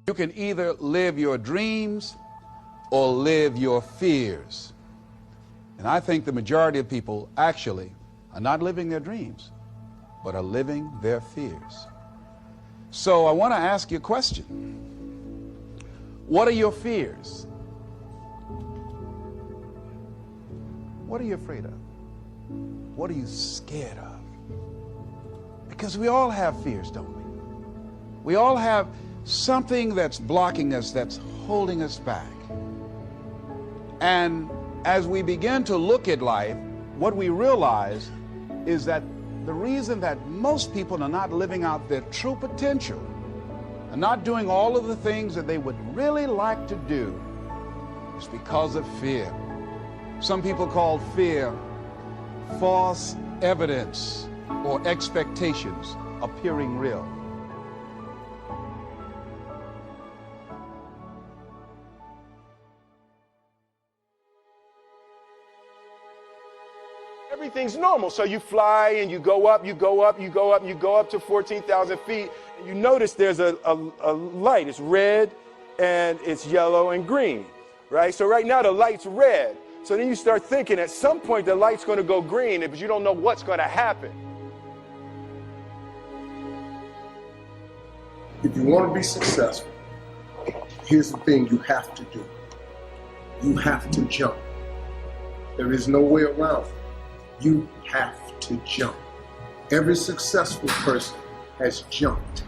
You can either live your dreams or live your fears. And I think the majority of people actually are not living their dreams, but are living their fears. So I want to ask you a question. What are your fears? What are you afraid of? What are you scared of? Because we all have fears, don't we? We all have something that's blocking us, that's holding us back. And as we begin to look at life, what we realize is that the reason that most people are not living out their true potential and not doing all of the things that they would really like to do is because of fear. Some people call fear false evidence or expectations appearing real. Everything's normal. So you fly and you go up, you go up, you go up, you go up to 14,000 feet. And you notice there's a light. It's red and it's yellow and green, right? So right now the light's red. So then you start thinking at some point the light's going to go green, but you don't know what's going to happen. If you want to be successful, here's the thing you have to do. You have to jump. There is no way around it. You have to jump. Every successful person has jumped.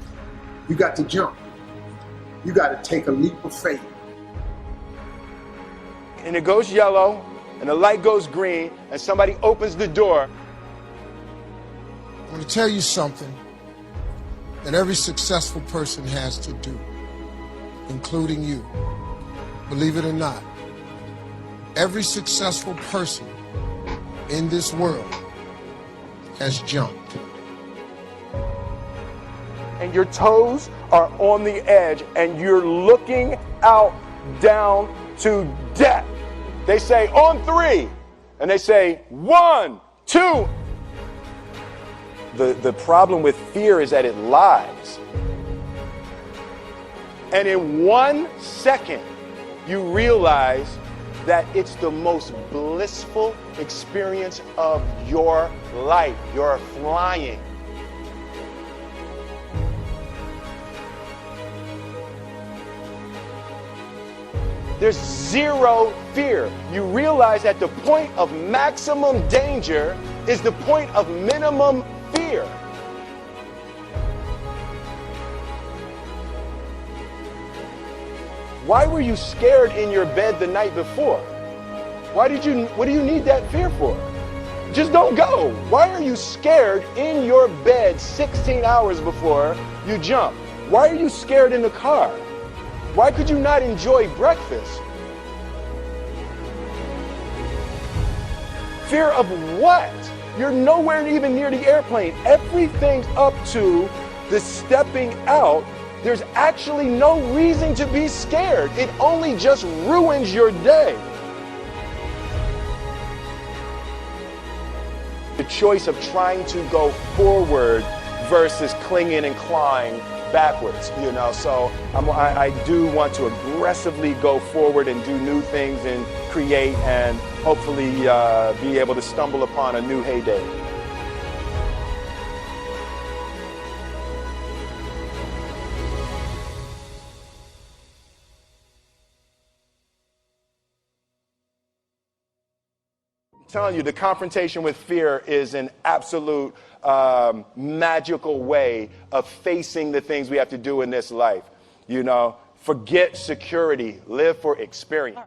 You got to jump. You got to take a leap of faith. And it goes yellow, and the light goes green, and somebody opens the door. I'm going to tell you something that every successful person has to do, including you. Believe it or not, every successful person in this world has jumped. And your toes are on the edge, and you're looking out down to death. They say on 3, and they say 1, 2. The problem with fear is that it lies. And in 1 second, you realize that it's the most blissful experience of your life. You're flying. There's zero fear. You realize that the point of maximum danger is the point of minimum fear. Why were you scared in your bed the night before? What do you need that fear for? Just don't go. Why are you scared in your bed 16 hours before you jump? Why are you scared in the car? Why could you not enjoy breakfast? Fear of what? You're nowhere even near the airplane. Everything's up to the stepping out. There's actually no reason to be scared. It only just ruins your day. The choice of trying to go forward versus clinging and clawing backwards, you know. So I do want to aggressively go forward and do new things and create and hopefully be able to stumble upon a new heyday. I'm telling you, the confrontation with fear is an absolute magical way of facing the things we have to do in this life. You know, forget security, live for experience.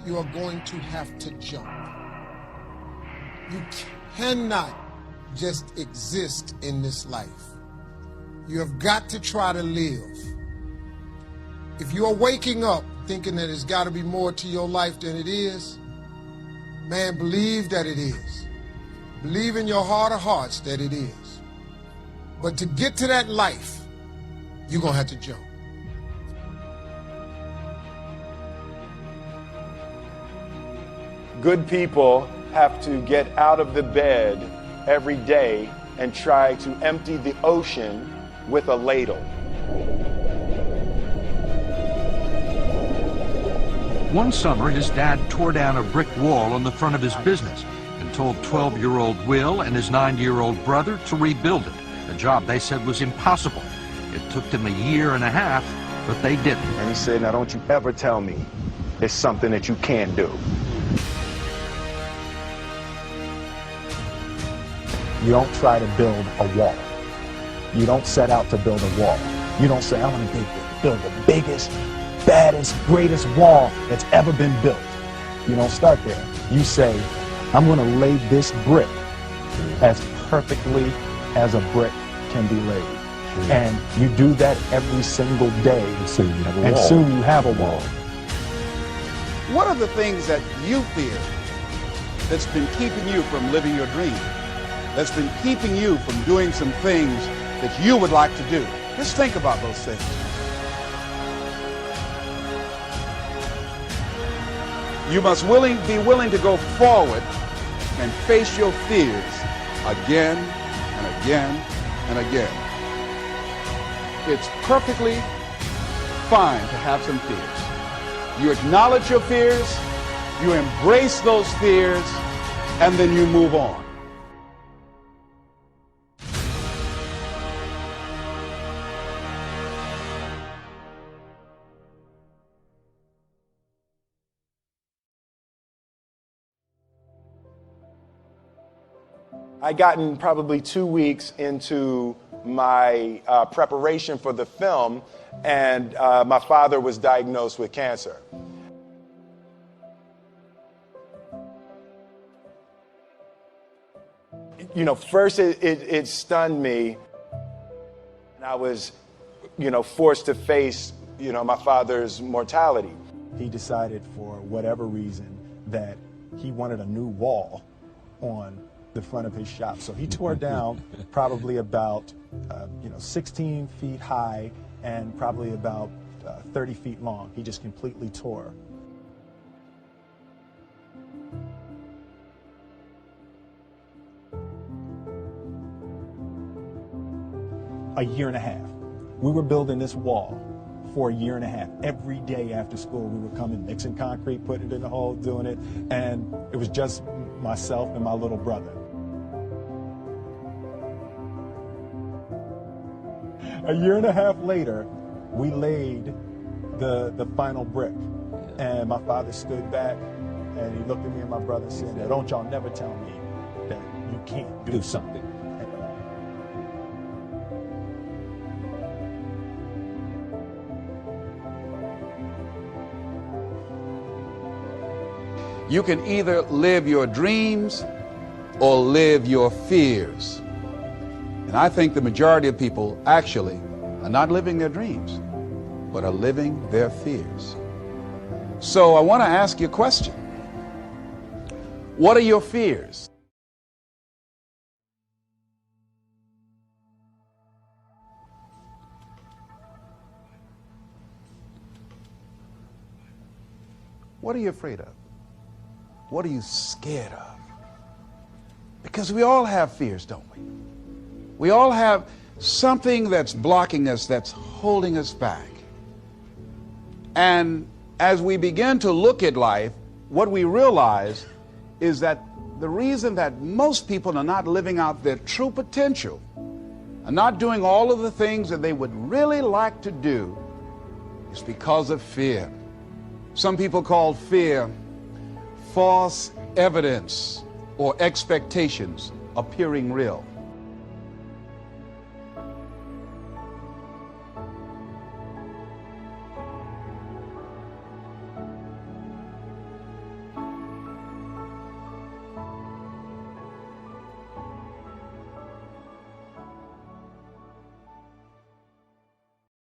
You are going to have to jump. You cannot just exist in this life. You have got to try to live. If you are waking up thinking that there's got to be more to your life than it is, man, believe that it is. Believe in your heart of hearts that it is. But to get to that life, you're going to have to jump. Good people have to get out of the bed every day and try to empty the ocean with a ladle. One summer, his dad tore down a brick wall on the front of his business and told 12-year-old Will and his 9-year-old brother to rebuild it, a job they said was impossible. It took them a year and a half, but they didn't. And he said, now don't you ever tell me it's something that you can't do. You don't try to build a wall. You don't set out to build a wall. You don't say, I want to build the biggest, baddest, greatest wall that's ever been built. You don't start there. You say, I'm going to lay this brick as perfectly as a brick can be laid. And you do that every single day, and soon you have a wall. What are the things that you fear that's been keeping you from living your dream? That's been keeping you from doing some things that you would like to do? Just think about those things. You must be willing to go forward and face your fears again and again and again. It's perfectly fine to have some fears. You acknowledge your fears, you embrace those fears, and then you move on. I gotten probably 2 weeks into my preparation for the film, and my father was diagnosed with cancer. You know, first it stunned me, and I was, forced to face, my father's mortality. He decided for whatever reason that he wanted a new wall on the front of his shop. So he tore down probably about 16 feet high and probably about 30 feet long. He just completely tore. A year and a half. We were building this wall for a year and a half. Every day after school, we were coming, mixing concrete, putting it in the hole, doing it, and it was just myself and my little brother. A year and a half later, we laid the final brick, and my father stood back and he looked at me and my brother and said, now, don't y'all never tell me that you can't do something. You can either live your dreams or live your fears. And I think the majority of people actually are not living their dreams, but are living their fears. So I want to ask you a question. What are your fears? What are you afraid of? What are you scared of? Because we all have fears, don't we? We all have something that's blocking us, that's holding us back. And as we begin to look at life, what we realize is that the reason that most people are not living out their true potential, are not doing all of the things that they would really like to do, is because of fear. Some people call fear false evidence or expectations appearing real.